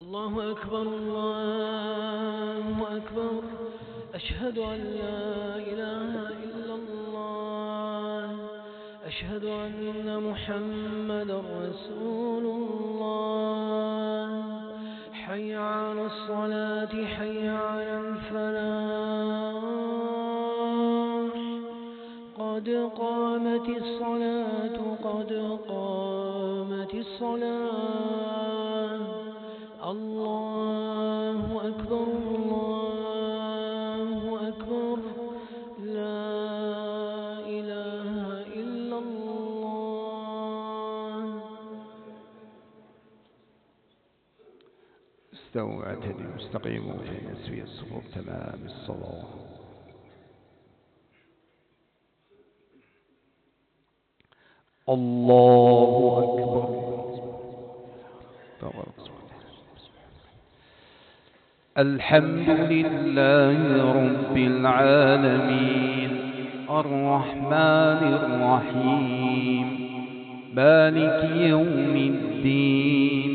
الله أكبر الله أكبر. أشهد أن لا إله إلا الله. أشهد أن محمدا رسول الله. حي على الصلاة حي على الفلاح. قد قامت الصلاة قد قامت الصلاة. الله أكبر الله أكبر. لا إله إلا الله. استووا اعتدلوا استقيموا فإن يسوي الصفوف تمام الصلاة. الله أكبر. الحمد لله رب العالمين الرحمن الرحيم مالك يوم الدين.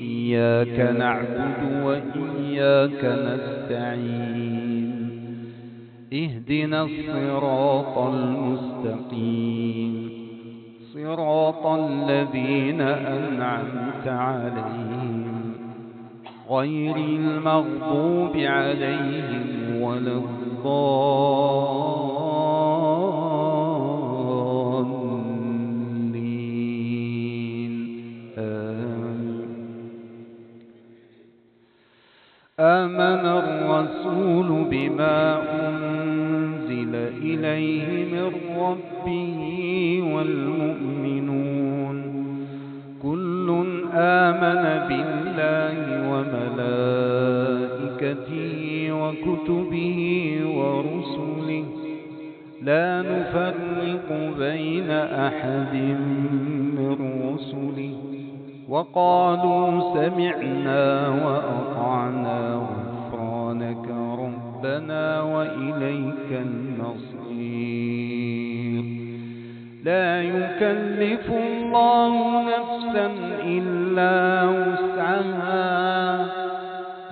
إياك نعبد وإياك نستعين. اهدنا الصراط المستقيم صراط الذين أنعمت عليهم غير المغضوب عليهم ولا الضالين. آمن الرسول بما أنزل إليه من ربه والمؤمنون كل آمن بالله وملائكته وكتبه ورسله لا نفرق بين أحد من رسله وقالوا سمعنا وأطعنا غفرانك ربنا وإليك المصير. لا يكلف الله نفسا إلا وسعها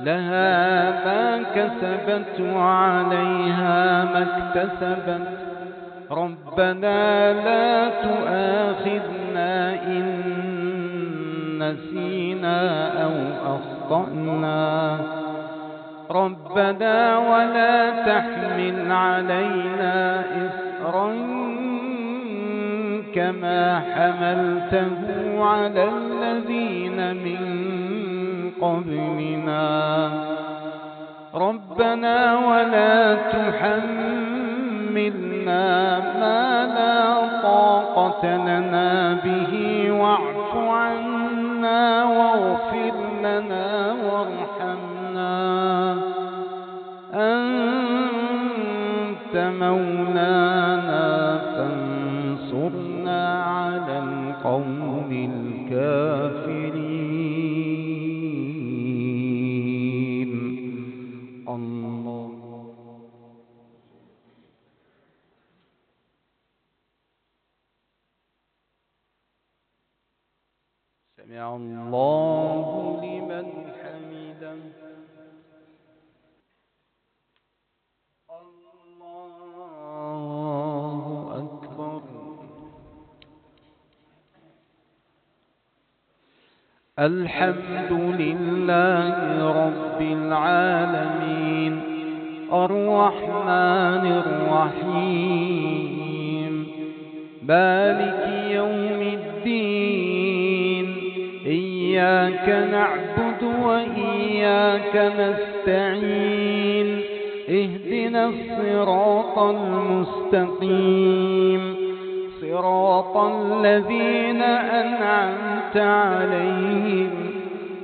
لها ما كسبت وعليها ما اكتسبت. ربنا لا تؤاخذنا إن نسينا أو أخطأنا. ربنا ولا تحمل علينا إصرا كما حملته على الذين من قبلنا. ربنا ولا تحملنا ما لا طاقة لنا به واعف عنا واغفر لنا وارحمنا. أنت مولانا فانصرنا على القوم الكافرين. الله. سمع الله لمن حمده. الله أكبر. الحمد لله رب العالمين الرحمن الرحيم مالك يوم الدين. إياك نعبد وإياك نستعين. اهدنا الصراط المستقيم صراط الذين أنعمت عليهم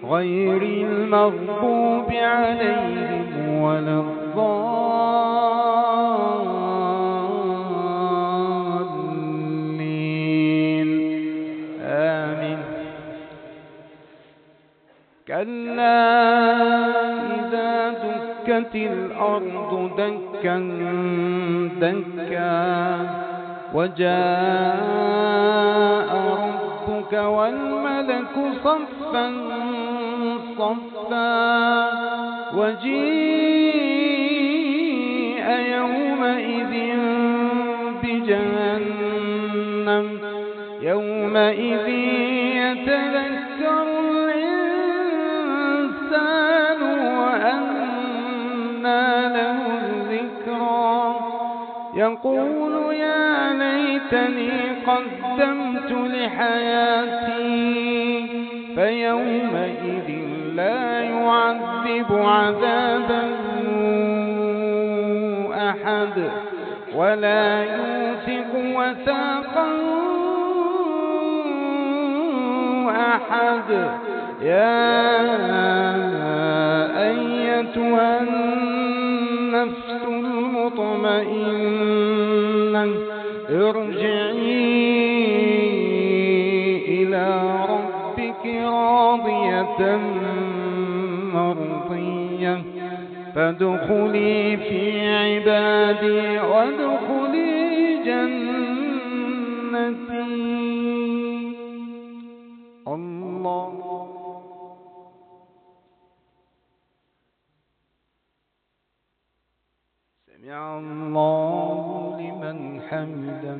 غير المغضوب عليهم ولا الضالين. آمين. كلا إذا دكت الأرض دكا دكا وجاء ربك والملك صفا صفا وجيء يومئذ بجهنم يومئذ يتذكر الإنسان وأنى له الذكرى يقول يا ليتني قدمت لحياتي فيومئذ لا يعذب عذابه أحد ولا يوثق وثاقه أحد يا أيتها النفس المطمئنة ارجعي إلى ربك راضية مرضية فادخلي في عبادي وادخلي جنتي. الله سمع الله لمن حمده.